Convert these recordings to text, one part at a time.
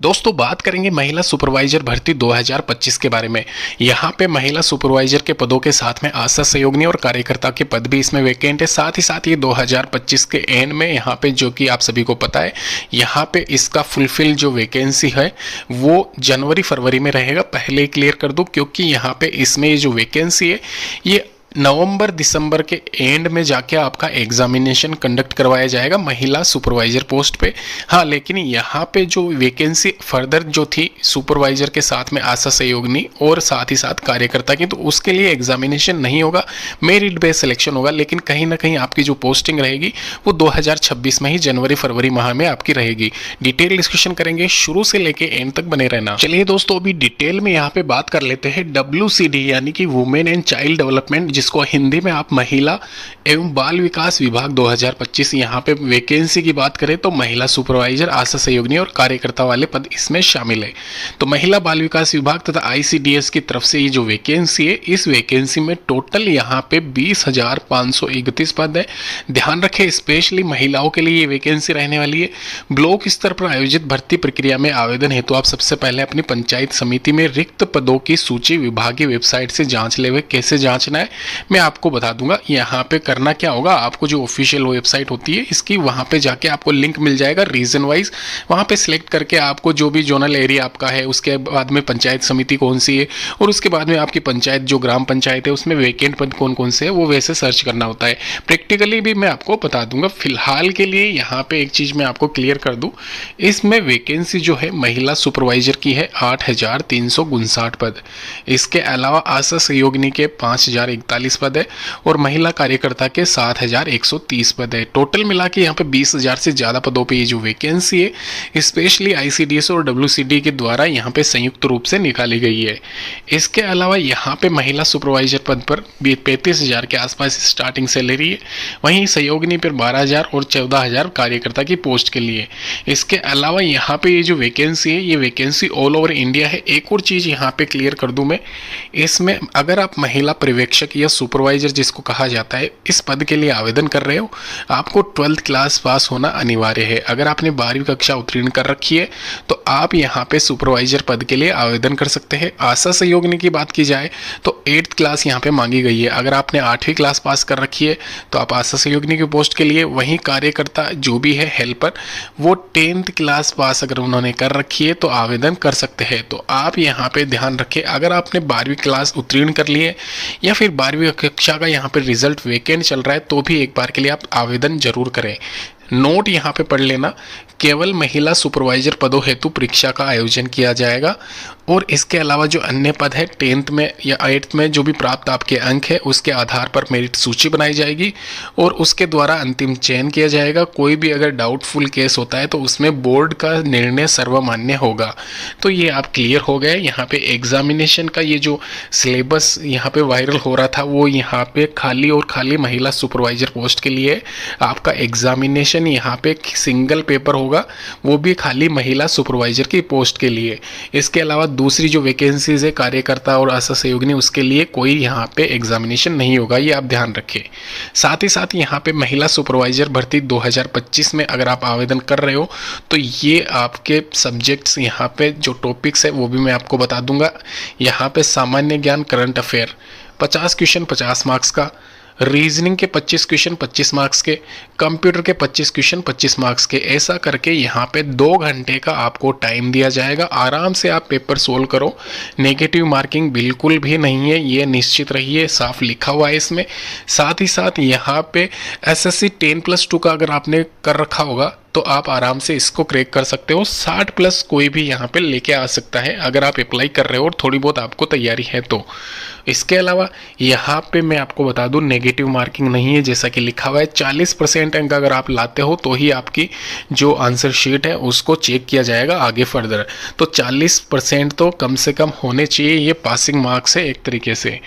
दोस्तों बात करेंगे महिला सुपरवाइजर भर्ती 2025 के बारे में। यहाँ पे महिला सुपरवाइजर के पदों के साथ में आशा सहयोगिनी और कार्यकर्ता के पद भी इसमें वैकेंट है। साथ ही साथ ये 2025 के एंड में यहाँ पे, जो कि आप सभी को पता है, यहाँ पे इसका फुलफिल जो वैकेंसी है वो जनवरी फरवरी में रहेगा। पहले ही क्लियर कर दूँ, क्योंकि यहाँ पे इसमें ये जो वैकेंसी है ये नवंबर दिसंबर के एंड में जाके आपका एग्जामिनेशन कंडक्ट करवाया जाएगा महिला सुपरवाइजर पोस्ट पे। हाँ, लेकिन यहाँ पे जो वैकेंसी फर्दर जो थी सुपरवाइजर के साथ में आशा सहयोगिनी और साथ ही साथ कार्यकर्ता की, तो उसके लिए एग्जामिनेशन नहीं होगा, मेरिट बेस्ड सिलेक्शन होगा। लेकिन कहीं ना कहीं आपकी जो पोस्टिंग रहेगी वो 2026 में ही जनवरी फरवरी माह में आपकी रहेगी। डिटेल डिस्कशन करेंगे, शुरू से लेके एंड तक बने रहना। चलिए दोस्तों, अभी डिटेल में यहाँ पे बात कर लेते हैं WCD यानी कि वुमेन एंड चाइल्ड डेवलपमेंट, जिसको हिंदी में आप महिला एवं बाल विकास विभाग 2025। यहाँ पे वैकेंसी की बात करें तो महिला सुपरवाइजर, आशा सहयोगिनी और कार्यकर्ता वाले पद इसमें शामिल है। तो महिला बाल विकास विभाग तथा ICDS की तरफ से ये जो वैकेंसी है, इस वैकेंसी में टोटल यहाँ पे 20,531 पद है। ध्यान रखें, स्पेशली महिलाओं के लिए ये वैकेंसी रहने वाली है। ब्लॉक स्तर पर आयोजित भर्ती प्रक्रिया में आवेदन हेतु आप सबसे पहले अपनी पंचायत समिति में रिक्त पदों की सूची विभागीय वेबसाइट से जांच ले। कैसे जांचना है मैं आपको बता दूंगा। यहाँ पे करना क्या होगा, आपको जो ऑफिशियल वेबसाइट होती है इसकी, वहाँ पे जाके आपको लिंक मिल जाएगा रीजन वाइज। वहाँ पे सिलेक्ट करके आपको जो भी जोनल एरिया आपका है, उसके बाद में पंचायत समिति कौन सी है और उसके बाद में आपकी पंचायत जो ग्राम पंचायत है उसमें वैकेंट पद कौन कौन से है, वो वैसे सर्च करना होता है। प्रैक्टिकली भी मैं आपको बता दूंगा। फिलहाल के लिए यहाँ पे एक चीज़ मैं आपको क्लियर कर दूँ, इसमें वैकेंसी जो है महिला सुपरवाइजर की है 8,359 पद। इसके अलावा आशा सहयोगिनी के 5,041 पद है और महिला कार्यकर्ता के 7,130 पद है। टोटल मिला के यहाँ पे 20,000 से ज़्यादा पदों पे ये जो वैकेंसी है स्पेशली ICDS और WCD के द्वारा यहाँ पे संयुक्त रूप से निकाली गई है। इसके अलावा यहाँ पे महिला सुपरवाइजर पद पर 35,000 के आसपास स्टार्टिंग सैलरी है। वहीं सहयोगिनी पर 12,000 और 14,000 कार्यकर्ता की पोस्ट के लिए। इसके अलावा यहाँ पे ये जो वैकेंसी है, ये वैकेंसी ऑल ओवर इंडिया है। एक और चीज़ यहाँ पे क्लियर कर दूँ मैं, इसमें अगर आप महिला पर्यवेक्षक या सुपरवाइजर जिसको कहा जाता है, इस पद के लिए आवेदन कर रहे हो, आपको 12th क्लास पास होना अनिवार्य है। अगर आपने 12वीं कक्षा उत्तीर्ण कर रखी है तो आप यहाँ पे सुपरवाइजर पद के लिए आवेदन कर सकते हैं। आशा सहयोगिनी की बात की जाए तो 8th क्लास यहाँ पे मांगी गई है। अगर आपने 8वीं क्लास पास कर रखी है तो आप आशा सहयोगिनी की पोस्ट के लिए, वहीं कार्यकर्ता जो भी है हेल्पर, वो 10th क्लास पास अगर उन्होंने कर रखी है तो आवेदन कर सकते हैं। तो आप यहाँ पे ध्यान रखें, अगर आपने 12वीं क्लास उत्तीर्ण कर ली है या फिर 12वीं कक्षा का यहाँ पे रिजल्ट वैकेंट चल रहा है, तो भी एक बार के लिए आप आवेदन जरूर करें। नोट यहाँ पे पढ़ लेना, केवल महिला सुपरवाइजर पदों हेतु परीक्षा का आयोजन किया जाएगा और इसके अलावा जो अन्य पद है 10th में या 8th में जो भी प्राप्त आपके अंक है उसके आधार पर मेरिट सूची बनाई जाएगी और उसके द्वारा अंतिम चयन किया जाएगा। कोई भी अगर डाउटफुल केस होता है तो उसमें बोर्ड का निर्णय सर्वमान्य होगा। तो ये आप क्लियर हो गए। यहाँ पे एग्जामिनेशन का ये जो सिलेबस यहाँ पे वायरल हो रहा था, वो यहाँ पे खाली और खाली महिला सुपरवाइजर पोस्ट के लिए। आपका एग्जामिनेशन यहाँ पे सिंगल पेपर होगा, वो भी खाली महिला सुपरवाइजर की पोस्ट के लिए। इसके अलावा दूसरी जो वैकेंसीज है कार्यकर्ता और आशा सहयोगिनी, उसके लिए कोई यहाँ पे एग्जामिनेशन नहीं होगा, ये आप ध्यान रखें। साथ ही साथ यहाँ पे महिला सुपरवाइजर भर्ती 2025 में अगर आप आवेदन कर रहे हो तो ये आपके सब्जेक्ट्स यहाँ पे जो टॉपिक्स है वो भी मैं आपको बता दूंगा। यहाँ पे सामान्य ज्ञान, करंट अफेयर 50 क्वेश्चन 50 मार्क्स का, रीजनिंग के 25 क्वेश्चन 25 मार्क्स के, कंप्यूटर के 25 क्वेश्चन 25 मार्क्स के। ऐसा करके यहाँ पे 2 घंटे का आपको टाइम दिया जाएगा। आराम से आप पेपर सोल्व करो। नेगेटिव मार्किंग बिल्कुल भी नहीं है, ये निश्चित रहिए, साफ लिखा हुआ है इसमें। साथ ही साथ यहाँ पे SSC 10+2 का अगर आपने कर रखा होगा तो आप आराम से इसको क्रैक कर सकते हो। 60+ कोई भी यहाँ पे लेके आ सकता है अगर आप अप्लाई कर रहे हो और थोड़ी बहुत आपको तैयारी है तो। इसके अलावा यहाँ पे मैं आपको बता दूं, नेगेटिव मार्किंग नहीं है, जैसा कि लिखा हुआ है 40% अंक अगर आप लाते हो तो ही आपकी जो आंसर शीट है उसको चेक किया जाएगा आगे फर्दर। तो 40% तो कम से कम होने चाहिए, ये पासिंग मार्क्स है एक तरीके से।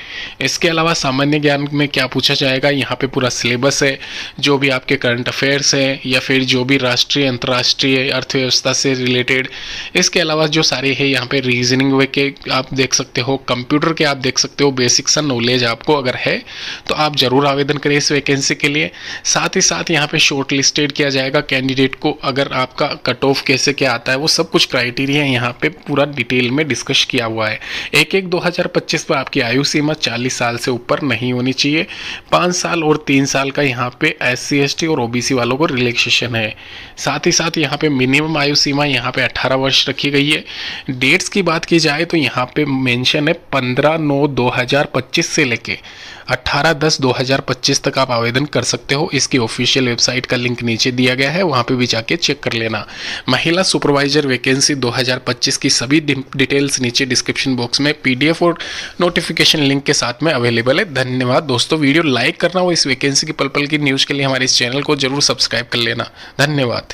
इसके अलावा सामान्य ज्ञान में क्या पूछा जाएगा, यहाँ पे पूरा सिलेबस है, जो भी आपके करंट अफेयर्स है या फिर जो भी राष्ट्रीय अंतर्राष्ट्रीय अर्थव्यवस्था से रिलेटेड। इसके अलावा जो सारे है यहाँ पे रीजनिंग वे के आप देख सकते हो, कंप्यूटर के आप देख सकते हो, बेसिक सा नॉलेज आपको अगर है तो आप जरूर आवेदन करें इस वैकेंसी के लिए। साथ ही साथ यहाँ पे शॉर्ट लिस्टेड किया जाएगा कैंडिडेट को, अगर आपका कट ऑफ कैसे क्या आता है वो सब कुछ क्राइटेरिया यहाँ पे पूरा डिटेल में डिस्कस किया हुआ है। 1/1/2025 पर आपकी आयु सीमा 40 साल से ऊपर नहीं होनी चाहिए। 5 साल और 3 साल का यहाँ पे SC ST और OBC वालों को रिलैक्सेशन है। साथ ही साथ यहाँ पे मिनिमम आयु सीमा यहाँ पे 18 वर्ष रखी गई है। डेट्स की बात की जाए तो यहाँ पे मेंशन है 15/9/2025 से लेके 18/10/2025 तक आप आवेदन कर सकते हो। इसकी ऑफिशियल वेबसाइट का लिंक नीचे दिया गया है, वहाँ पे भी जाके चेक कर लेना। महिला सुपरवाइजर वैकेंसी 2025 की सभी डिटेल्स नीचे डिस्क्रिप्शन बॉक्स में PDF और नोटिफिकेशन लिंक के साथ में अवेलेबल है। धन्यवाद दोस्तों, वीडियो लाइक करना और इस वैकेंसी की पल पल की न्यूज़ के लिए हमारे इस चैनल को जरूर सब्सक्राइब कर लेना। धन्यवाद।